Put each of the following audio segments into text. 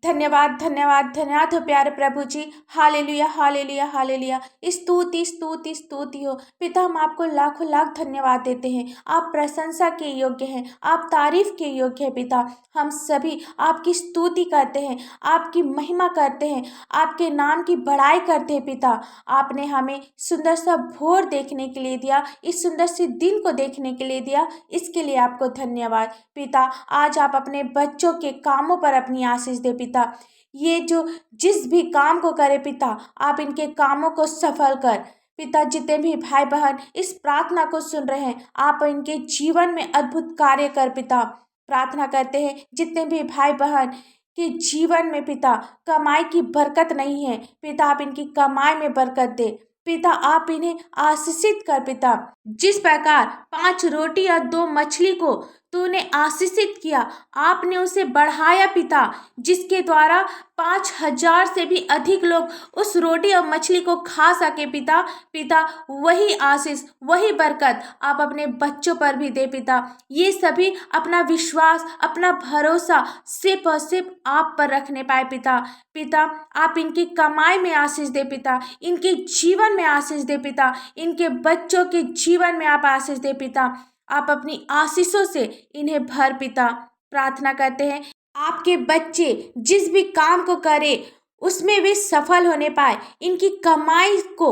धन्यवाद, धन्यवाद, धन्यवाद हो प्यारे प्रभु जी। Hallelujah, hallelujah, hallelujah. स्तुति, स्तुति, स्तुति हो। पिता, हम आपको लाखों लाख धन्यवाद देते हैं। आप प्रशंसा के योग्य हैं, आप तारीफ के योग्य हैं पिता। हम सभी आपकी स्तुति करते हैं, आपकी महिमा करते हैं, आपके नाम की बड़ाई करते हैं पिता। आपने हमें सुंदर सा भोर देखने के लिए दिया, इस सुंदर से दिन को देखने के लिए दिया, इसके लिए आपको धन्यवाद पिता। आज आप अपने बच्चों के कामों पर अपनी आशीष दे पिता। ये जो जिस भी काम को करे पिता, आप इनके कामों को सफल कर पिता। जितने भी भाई बहन इस प्रार्थना को सुन रहे हैं, आप इनके जीवन में अद्भुत कार्य कर पिता। प्रार्थना करते हैं जितने भी भाई बहन के जीवन में पिता कमाई की बरकत नहीं है पिता, आप इनकी कमाई में बरकत दे पिता। आप इन्हें आशीषित कर पिता। जिस प्रकार 5 रोटी और 2 मछली को तूने आशीषित किया, आपने उसे बढ़ाया पिता, जिसके द्वारा 5,000 से भी अधिक लोग उस रोटी और मछली को खा सके पिता। पिता, वही आशीष, वही बरकत आप अपने बच्चों पर भी दे पिता। ये सभी अपना विश्वास, अपना भरोसा सिर्फ और सिर्फ आप पर रखने पाए पिता। पिता, आप इनकी कमाई में आशीष दे पिता, इनके जीवन में आशीष दे पिता, इनके बच्चों के जीवन में आप आशीष दे पिता। आप अपनी आशीषों से इन्हें भर पिता। प्रार्थना करते हैं आपके बच्चे जिस भी काम को करे उसमें वे सफल होने पाए। इनकी कमाई को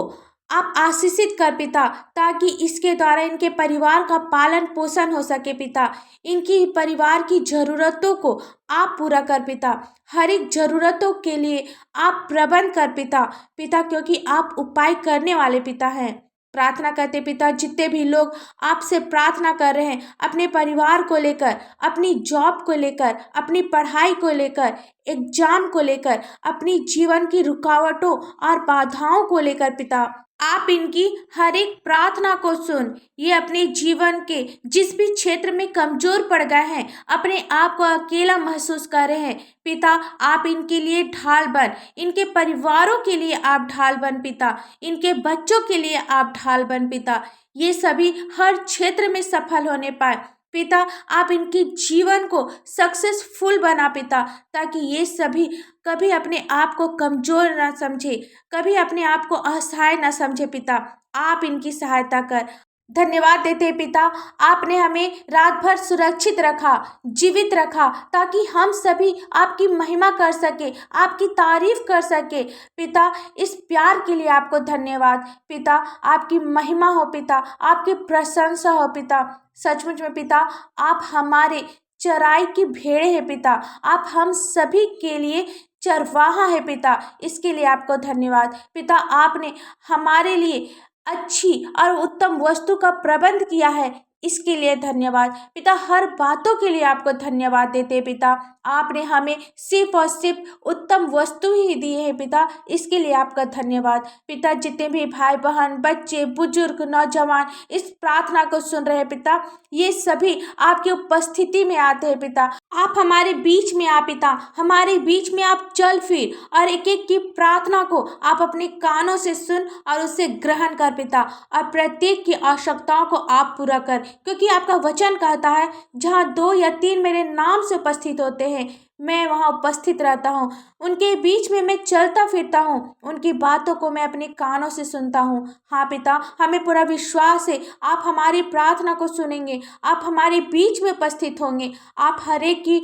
आप आशीषित कर पिता, ताकि इसके द्वारा इनके परिवार का पालन पोषण हो सके पिता। इनकी परिवार की ज़रूरतों को आप पूरा कर पिता। हर एक ज़रूरतों के लिए आप प्रबंध कर पिता। पिता, क्योंकि आप उपाय करने वाले पिता हैं। प्रार्थना करते पिता, जितने भी लोग आपसे प्रार्थना कर रहे हैं अपने परिवार को लेकर, अपनी जॉब को लेकर, अपनी पढ़ाई को लेकर, एग्जाम को लेकर, अपनी जीवन की रुकावटों और बाधाओं को लेकर पिता, आप इनकी हर एक प्रार्थना को सुन। ये अपने जीवन के जिस भी क्षेत्र में कमजोर पड़ गए हैं, अपने आप को अकेला महसूस कर रहे हैं पिता, आप इनके लिए ढाल बन, इनके परिवारों के लिए आप ढाल बन पिता, इनके बच्चों के लिए आप ढाल बन पिता। ये सभी हर क्षेत्र में सफल होने पाए पिता। आप इनके जीवन को सक्सेसफुल बना पिता, ताकि ये सभी कभी अपने आप को कमजोर ना समझे, कभी अपने आप को असहाय ना समझे पिता। आप इनकी सहायता कर। धन्यवाद देते हैं पिता, आपने हमें रात भर सुरक्षित रखा, जीवित रखा, ताकि हम सभी आपकी महिमा कर सके, आपकी तारीफ कर सके पिता। इस प्यार के लिए आपको धन्यवाद पिता। आपकी महिमा हो पिता, आपकी प्रशंसा हो पिता। सचमुच में पिता, आप हमारे चराई की भेड़े हैं पिता, आप हम सभी के लिए चरवाहा है पिता। इसके लिए आपको धन्यवाद पिता। आपने हमारे लिए अच्छी और उत्तम वस्तु का प्रबंध किया है, इसके लिए धन्यवाद पिता। हर बातों के लिए आपको धन्यवाद देते हैं पिता। आपने हमें सिर्फ और सिर्फ उत्तम वस्तु ही दी है पिता, इसके लिए आपका धन्यवाद पिता। जितने भी भाई बहन, बच्चे, बुजुर्ग, नौजवान इस प्रार्थना को सुन रहे हैं पिता, ये सभी आपकी उपस्थिति में आते हैं पिता। आप हमारे बीच में आ पिता, हमारे बीच में आप चल फिर, और एक एक की प्रार्थना को आप अपने कानों से सुन और उसे ग्रहण कर पिता, और प्रत्येक की आवश्यकताओं को आप पूरा कर। क्योंकि आपका वचन कहता है, जहाँ 2 या 3 मेरे नाम से उपस्थित होते हैं, मैं वहाँ उपस्थित रहता हूँ। उनके बीच में मैं चलता फिरता हूँ, उनकी बातों को मैं अपने कानों से सुनता हूँ। हाँ पिता, हमें पूरा विश्वास है आप हमारी प्रार्थना को सुनेंगे, आप हमारे बीच में उपस्थित होंगे, आप हर एक की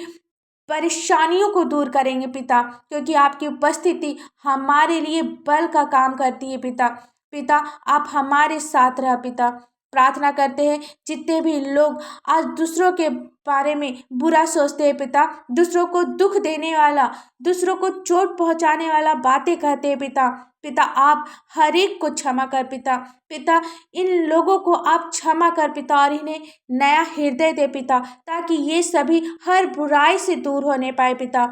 परेशानियों को दूर करेंगे पिता, क्योंकि आपकी उपस्थिति हमारे लिए बल का काम करती है पिता। पिता, आप हमारे साथ रह पिता। प्रार्थना करते हैं जितने भी लोग आज दूसरों के बारे में बुरा सोचते हैं पिता, दूसरों को दुख देने वाला, दूसरों को चोट पहुंचाने वाला बातें कहते हैं पिता। पिता, आप हर एक को क्षमा कर पिता। पिता, इन लोगों को आप क्षमा कर पिता, और इन्हें नया हृदय दे पिता, ताकि ये सभी हर बुराई से दूर होने पाए पिता।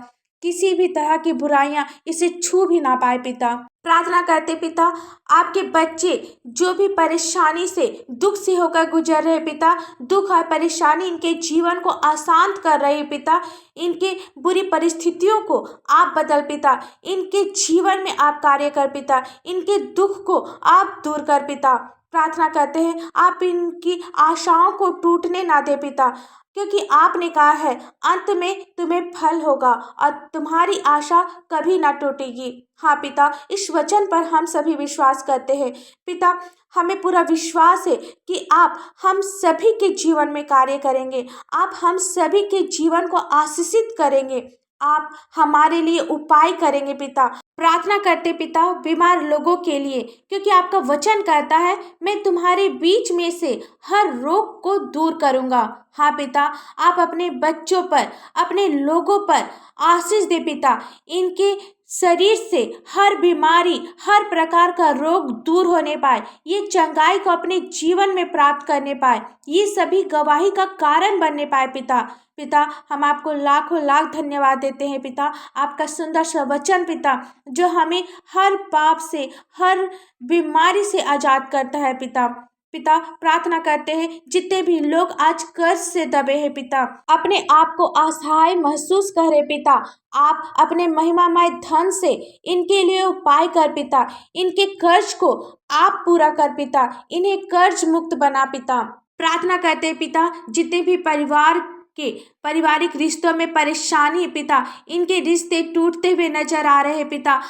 किसी भी तरह की बुराइयां इसे छू भी ना पाए पिता। प्रार्थना करते पिता, आपके बच्चे जो भी परेशानी से, दुख से होकर गुजर रहे पिता, दुख और परेशानी इनके जीवन को आसान कर रही पिता, इनके बुरी परिस्थितियों को आप बदल पिता, इनके जीवन में आप कार्य कर पिता, इनके दुख को आप दूर कर पिता। प्रार्थना करते हैं आप इनकी आशाओं को टूटने ना दे पिता, क्योंकि आपने कहा है अंत में तुम्हें फल होगा और तुम्हारी आशा कभी ना टूटेगी। हाँ पिता, इस वचन पर हम सभी विश्वास करते हैं। पिता, हमें पूरा विश्वास है कि आप हम सभी के जीवन में कार्य करेंगे, आप हम सभी के जीवन को आशीषित करेंगे, आप हमारे लिए उपाय करेंगे पिता। प्रार्थना करते पिता बीमार लोगों के लिए, क्योंकि आपका वचन कहता है मैं तुम्हारे बीच में से हर रोग को दूर करूंगा। हाँ पिता, आप अपने बच्चों पर, अपने लोगों पर आशीष दे पिता। इनके शरीर से हर बीमारी, हर प्रकार का रोग दूर होने पाए, ये चंगाई को अपने जीवन में प्राप्त करने पाए, ये सभी गवाही का कारण बनने पाए पिता। पिता, हम आपको लाखों लाख धन्यवाद देते हैं पिता। आपका सुंदर सा वचन पिता, जो हमें हर पाप से, हर बीमारी से आजाद करता है पिता। पिता, प्रार्थना करते हैं जितने भी लोग आज कर्ज से दबे हैं पिता, अपने आप को असहाय महसूस कर रहे पिता, आप अपने महिमामय धन से इनके लिए उपाय कर पिता। इनके कर्ज को आप पूरा कर पिता, इन्हें कर्ज मुक्त बना पिता। प्रार्थना करते हैं पिता जितने भी परिवार के पारिवारिक रिश्तों में परेशानी है पिता, इनके रिश्ते टूटते हुए नजर आ रहे हैं पिता।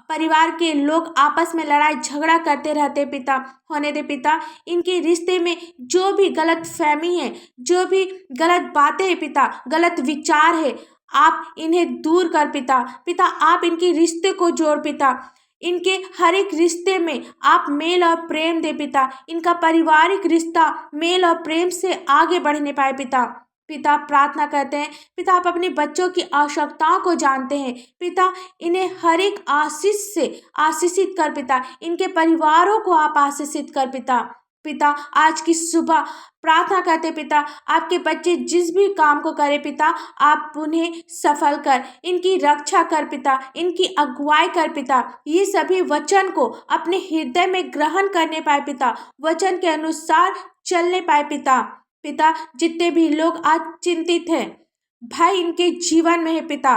परिवार के लोग आपस में लड़ाई झगड़ा करते रहते पिता, होने दे पिता। इनके रिश्ते में जो भी गलत फहमी है, जो भी गलत बातें हैं पिता, गलत विचार है, आप इन्हें दूर कर पिता। पिता, आप इनके रिश्ते को जोड़ पिता, इनके हर एक रिश्ते में आप मेल और प्रेम दे पिता। इनका पारिवारिक रिश्ता मेल और प्रेम से आगे बढ़ने पाए पिता। पिता, प्रार्थना करते हैं पिता, आप अपने बच्चों की आवश्यकताओं को जानते हैं पिता। इन्हें हर एक आशीष से आशीषित कर पिता, इनके परिवारों को आप आशीषित कर पिता। पिता, आज की सुबह प्रार्थना करते पिता, आपके बच्चे जिस भी काम को करे पिता, आप उन्हें सफल कर, इनकी रक्षा कर पिता, इनकी अगुवाई कर पिता। ये सभी वचन को अपने हृदय में ग्रहण करने पाए पिता, वचन के अनुसार चलने पाए पिता। पिता, जितने भी लोग आज चिंतित हैं, भाई इनके जीवन में है पिता,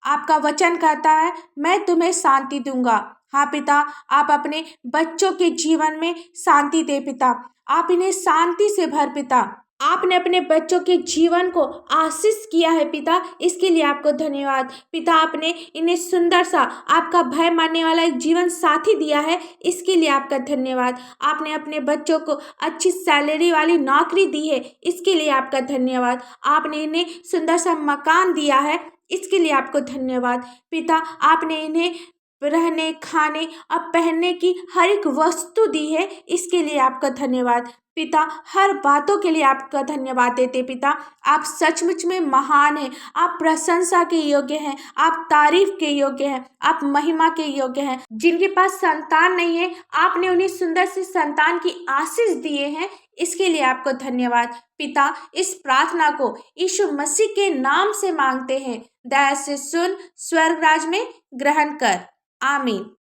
आपका वचन कहता है मैं तुम्हें शांति दूंगा। हाँ पिता, आप अपने बच्चों के जीवन में शांति दे पिता, आप इन्हें शांति से भर पिता। आपने अपने बच्चों के जीवन को आशीष किया है पिता, इसके लिए आपको धन्यवाद पिता। आपने इन्हें सुंदर सा आपका भय मानने वाला एक जीवन साथी दिया है, इसके लिए आपका धन्यवाद। आपने अपने बच्चों को अच्छी सैलरी वाली नौकरी दी है, इसके लिए आपका धन्यवाद। आपने इन्हें सुंदर सा मकान दिया है, इसके लिए आपको धन्यवाद पिता। आपने इन्हें रहने, खाने और पहनने की हर एक वस्तु दी है, इसके लिए आपका धन्यवाद पिता। हर बातों के लिए आपका धन्यवाद देते पिता। आप सचमुच में महान हैं, आप प्रशंसा के योग्य हैं, आप तारीफ के योग्य हैं, आप महिमा के योग्य हैं। जिनके पास संतान नहीं है, आपने उन्हें सुंदर सी संतान की आशीष दिए हैं, इसके लिए आपको धन्यवाद पिता। इस प्रार्थना को यीशु मसीह के नाम से मांगते हैं, दया से सुन, स्वर्ग राज में ग्रहण कर। आमीन।